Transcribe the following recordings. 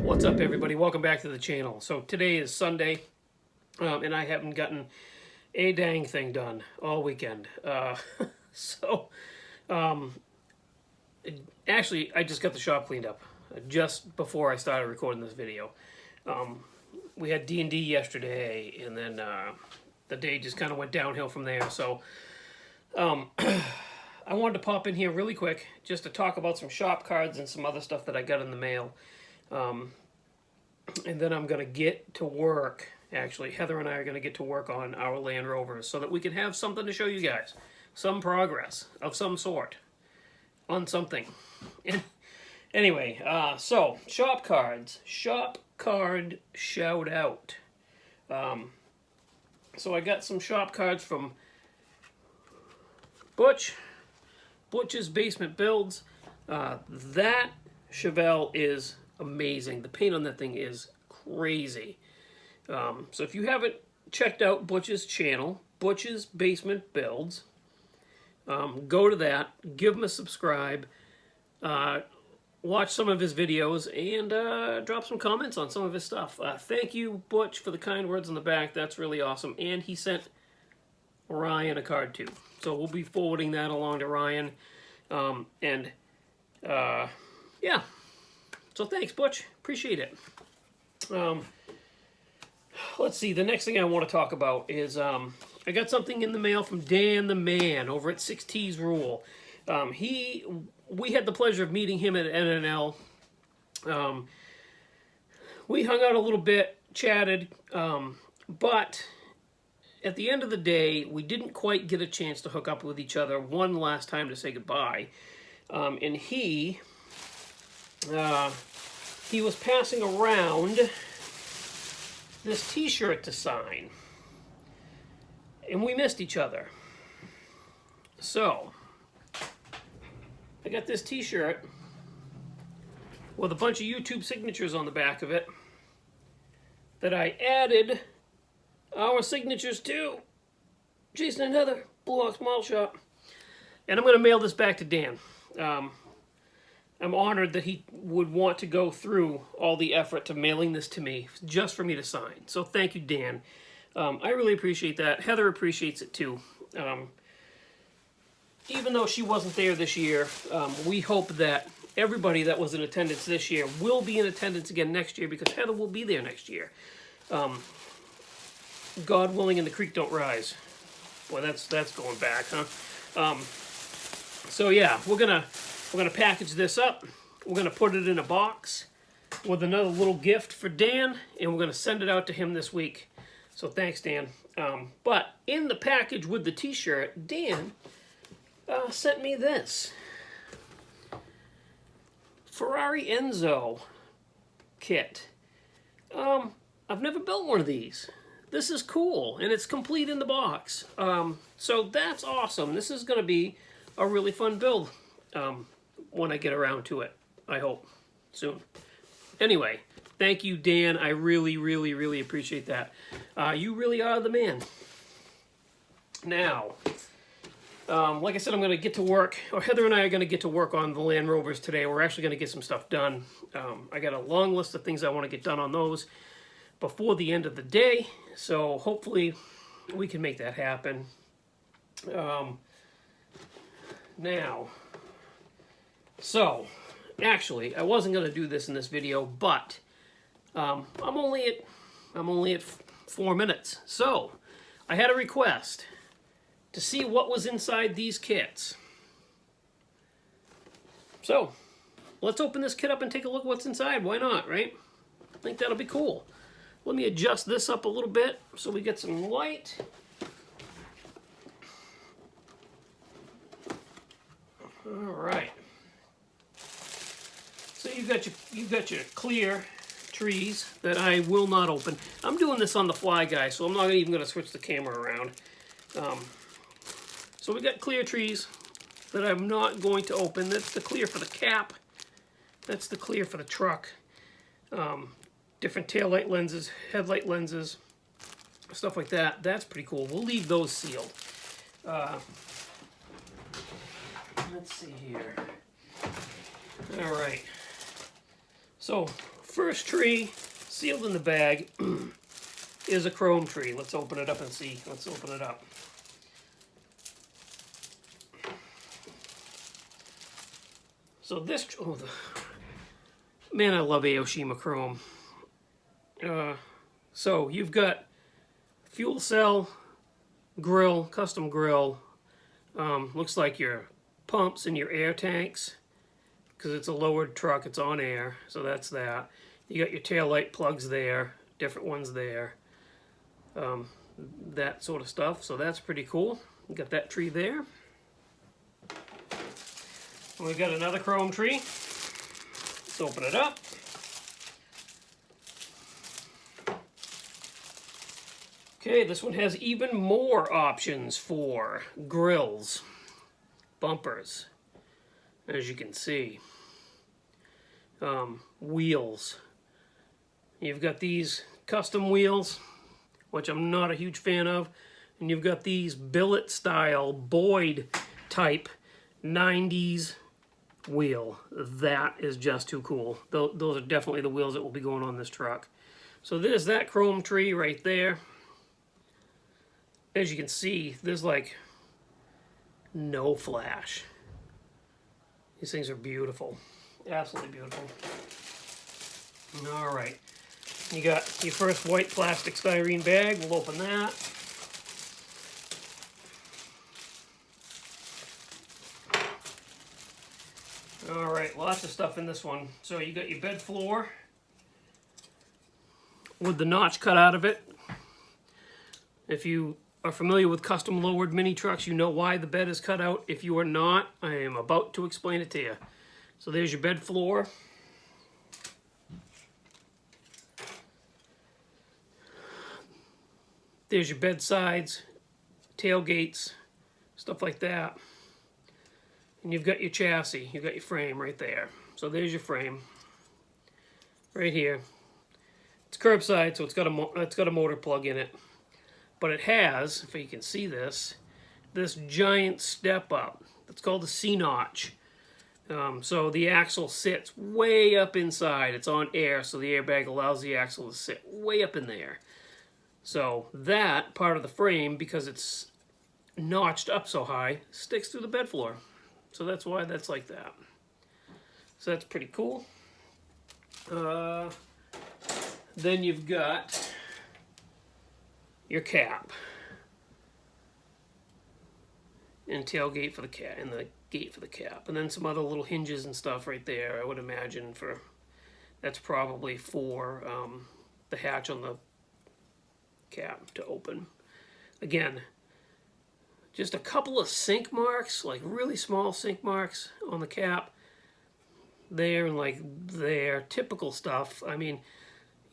What's up, everybody? Welcome back to the channel. So today is Sunday, and I haven't gotten a dang thing done all weekend. Actually, I just got the shop cleaned up just before I started recording this video. We had D&D yesterday, and then the day just kind of went downhill from there. So I wanted to pop in here really quick just to talk about some shop cards and some other stuff that I got in the mail. And then I'm going to get to work. Actually, Heather and I are going to get to work on our Land Rovers so that we can have something to show you guys. Some progress of some sort on something. Anyway, so shop cards. Shop card shout out. So I got some shop cards from Butch's Basement Builds. That Chevelle is amazing. The paint on that thing is crazy. So if you haven't checked out Butch's channel, Butch's Basement Builds, go to that, give him a subscribe, watch some of his videos, and drop some comments on some of his stuff. Thank you, Butch, for the kind words on the back. That's really awesome. And he sent Ryan a card too. So we'll be forwarding that along to Ryan. Yeah. So thanks, Butch. Appreciate it. Let's see. The next thing I want to talk about is I got something in the mail from Dan the Man over at 6T's Rule. We had the pleasure of meeting him at NNL. We hung out a little bit, chatted, but at the end of the day, we didn't quite get a chance to hook up with each other one last time to say goodbye. And he was passing around this t-shirt to sign, and we missed each other. So I got this t-shirt with a bunch of YouTube signatures on the back of it that I added our signatures to. Jason and Heather, blueoxmodelshop. And I'm going to mail this back to Dan. I'm honored that he would want to go through all the effort to mailing this to me just for me to sign. So thank you, Dan. I really appreciate that. Heather appreciates it too. Even though she wasn't there this year, we hope that everybody that was in attendance this year will be in attendance again next year, because Heather will be there next year. God willing and the creek don't rise. Boy, that's going back, huh? So yeah, we're gonna package this up. We're gonna put it in a box with another little gift for Dan, and we're gonna send it out to him this week. So thanks, Dan. But in the package with the t-shirt, Dan sent me this Ferrari Enzo kit. I've never built one of these. This is cool, and it's complete in the box. So that's awesome. This is going to be a really fun build when I get around to it, I hope, soon. Anyway, thank you, Dan. I really, really, really appreciate that. You really are the man. Now, like I said, I'm going to get to work, or Heather and I are going to get to work on the Land Rovers today. We're actually going to get some stuff done. I got a long list of things I want to get done on those before the end of the day, so hopefully we can make that happen. Now, so actually, I wasn't going to do this in this video, but I'm only at 4 minutes. So I had a request to see what was inside these kits. So let's open this kit up and take a look what's inside. Why not, right? I think that'll be cool. Let me adjust this up a little bit so we get some light. All right. So you've got your clear trees that I will not open. I'm doing this on the fly, guys, so I'm not even going to switch the camera around. So we got clear trees that I'm not going to open. That's the clear for the cap. That's the clear for the truck. Different taillight lenses, headlight lenses, stuff like that. That's pretty cool. We'll leave those sealed. Let's see here. All right. So first tree sealed in the bag is a chrome tree. Let's open it up and see. Let's open it up. So this, man, I love Aoshima chrome. So you've got fuel cell, grill, custom grill. Looks like your pumps and your air tanks, because it's a lowered truck, it's on air, so that's that. You got your tail light plugs there, different ones there, that sort of stuff, so that's pretty cool. You got that tree there. We got another chrome tree. Let's open it up. Okay, this one has even more options for grills, bumpers, as you can see. Wheels. You've got these custom wheels, which I'm not a huge fan of, and you've got these billet style Boyd type 90s wheel. That is just too cool. Those are definitely the wheels that will be going on this truck. So there's that chrome tree right there. As you can see, there's like no flash. These things are beautiful. Absolutely beautiful. All right. You got your first white plastic styrene bag. We'll open that. All right, lots of stuff in this one. So you got your bed floor with the notch cut out of it. If you are familiar with custom lowered mini trucks, you know why the bed is cut out. If you are not, I am about to explain it to you. So there's your bed floor. There's your bed sides, tailgates, stuff like that. And you've got your chassis, you've got your frame right there. So there's your frame, right here. It's curbside, so it's got a motor plug in it. But it has, if you can see this giant step up. It's called the C-notch. So the axle sits way up inside. It's on air, so the airbag allows the axle to sit way up in there. So that part of the frame, because it's notched up so high, sticks through the bed floor. So that's why that's like that. So that's pretty cool. Then you've got your cap and tailgate for the cap and the gate for the cap, and then some other little hinges and stuff right there. I would imagine that's probably for the hatch on the cap to open. Again, just a couple of sink marks, like really small sink marks on the cap there, and like there, typical stuff. I mean,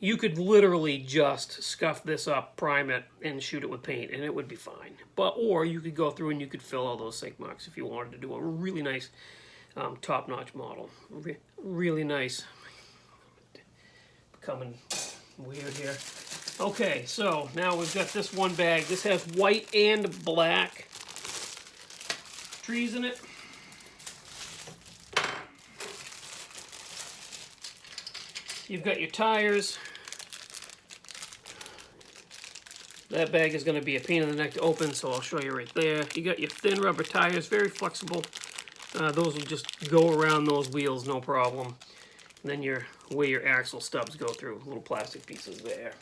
you could literally just scuff this up, prime it, and shoot it with paint, and it would be fine. Or you could go through and you could fill all those sink marks if you wanted to do a really nice top-notch model. Really nice. Becoming weird here. Okay, so now we've got this one bag. This has white and black trees in it. You've got your tires. That bag is going to be a pain in the neck to open, so I'll show you right there. You got your thin rubber tires, very flexible. Those will just go around those wheels, no problem. And then where your axle stubs go through, little plastic pieces there.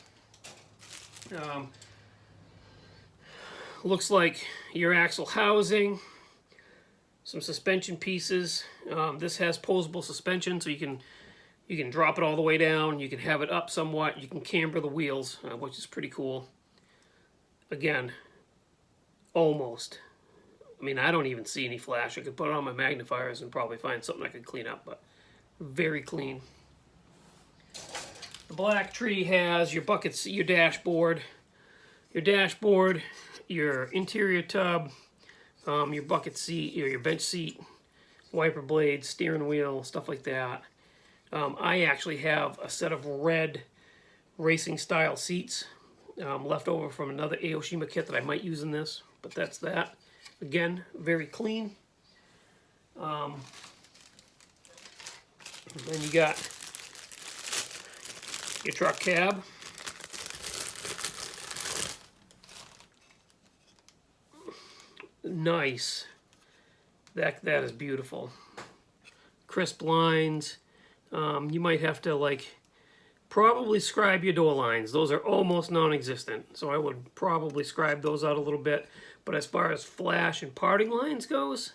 Looks like your axle housing, some suspension pieces. This has posable suspension, so you can drop it all the way down. You can have it up somewhat. You can camber the wheels, which is pretty cool. Again, almost. I mean, I don't even see any flash. I could put it on my magnifiers and probably find something I could clean up, but very clean. The black tree has your buckets, your dashboard, your interior tub, your bucket seat, your bench seat, wiper blades, steering wheel, stuff like that. I actually have a set of red racing style seats left over from another Aoshima kit that I might use in this, but that's that. Again, very clean. Then you got your truck cab. Nice. That is beautiful. Crisp lines. You might have to like probably scribe your door lines. Those are almost non-existent, so I would probably scribe those out a little bit. But as far as flash and parting lines goes,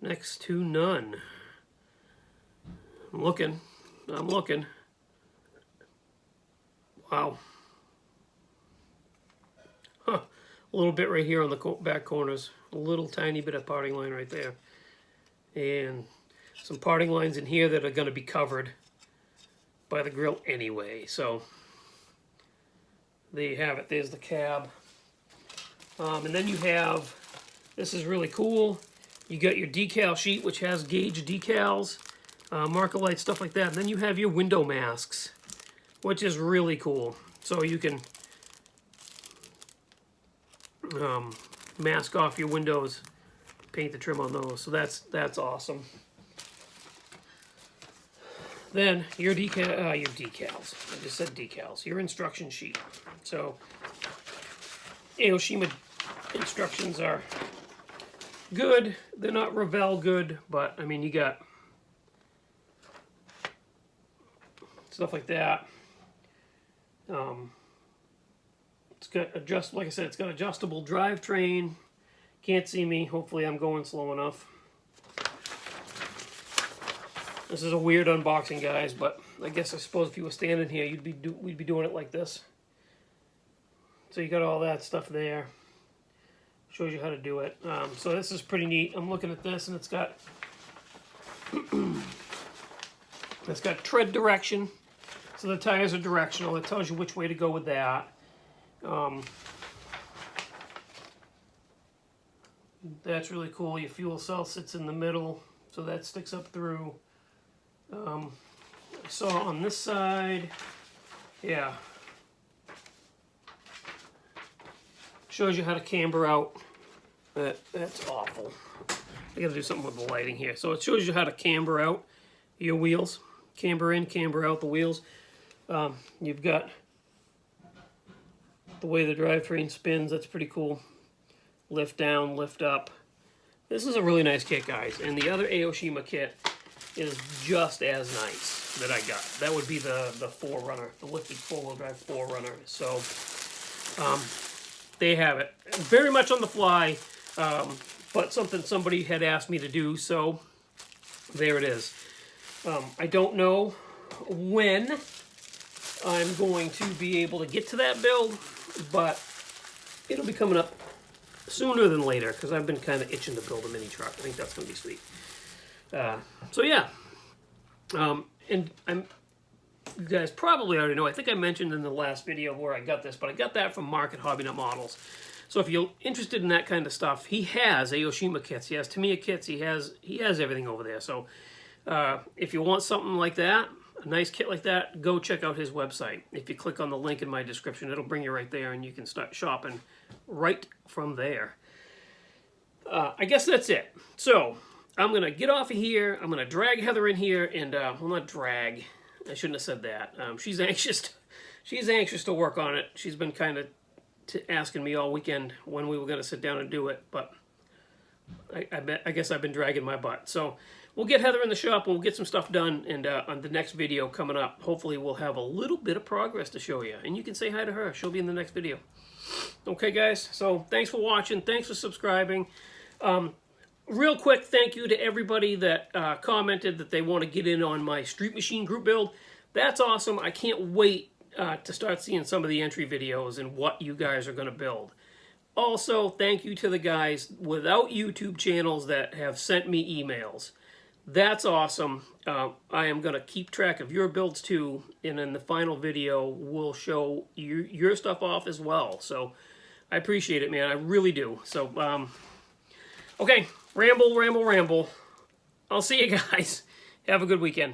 next to none. I'm looking. Wow. Huh. A little bit right here on the back corners. A little tiny bit of parting line right there. And some parting lines in here that are going to be covered by the grill anyway. So there you have it. There's the cab. And then you have, this is really cool. You got your decal sheet, which has gauge decals, marker lights, stuff like that. And then you have your window masks, which is really cool. So you can mask off your windows, paint the trim on those. So that's awesome. Then your decals. I just said decals. Your instruction sheet. So Aoshima instructions are good. They're not Revell good, but I mean you got stuff like that. It's got like I said, it's got adjustable drivetrain. Can't see me. Hopefully I'm going slow enough. This is a weird unboxing, guys, but I suppose if you were standing here, we'd be doing it like this. So you got all that stuff there. Shows you how to do it. So this is pretty neat. I'm looking at this, and it's got tread direction. So the tires are directional. It tells you which way to go with that. That's really cool. Your fuel cell sits in the middle, so that sticks up through. I saw on this side, yeah, shows you how to camber out. That's awful. I gotta do something with the lighting here. So it shows you how to camber out your wheels. Camber in, camber out the wheels. You've got the way the drivetrain spins. That's pretty cool. Lift down, lift up. This is a really nice kit, guys. And the other Aoshima kit is just as nice that I got. That would be the 4Runner, the lifted four-wheel drive 4Runner. So they have it. Very much on the fly, but something somebody had asked me to do, so there it is. I don't know when I'm going to be able to get to that build, but it'll be coming up sooner than later, because I've been kind of itching to build a mini truck. I think that's going to be sweet. So yeah, and you guys probably already know, I think I mentioned in the last video where I got this, but I got that from Mark at Hobby Nut Models. So if you're interested in that kind of stuff, he has Aoshima kits, he has Tamiya kits, he has everything over there. So if you want something like that, a nice kit like that, go check out his website. If you click on the link in my description, it'll bring you right there, and you can start shopping right from there. I guess that's it. So I'm going to get off of here. I'm going to drag Heather in here, and, well, not drag. I shouldn't have said that. She's anxious to work on it. She's been kind of asking me all weekend when we were going to sit down and do it, but I guess I've been dragging my butt. So we'll get Heather in the shop, and we'll get some stuff done, and on the next video coming up, hopefully we'll have a little bit of progress to show you, and you can say hi to her. She'll be in the next video. Okay, guys, so thanks for watching. Thanks for subscribing. Real quick, thank you to everybody that commented that they want to get in on my Street Machine group build. That's awesome. I can't wait to start seeing some of the entry videos and what you guys are going to build. Also, thank you to the guys without YouTube channels that have sent me emails. That's awesome. I am going to keep track of your builds too, and in the final video, we'll show your stuff off as well. So I appreciate it, man. I really do. So, okay. Ramble. I'll see you guys. Have a good weekend.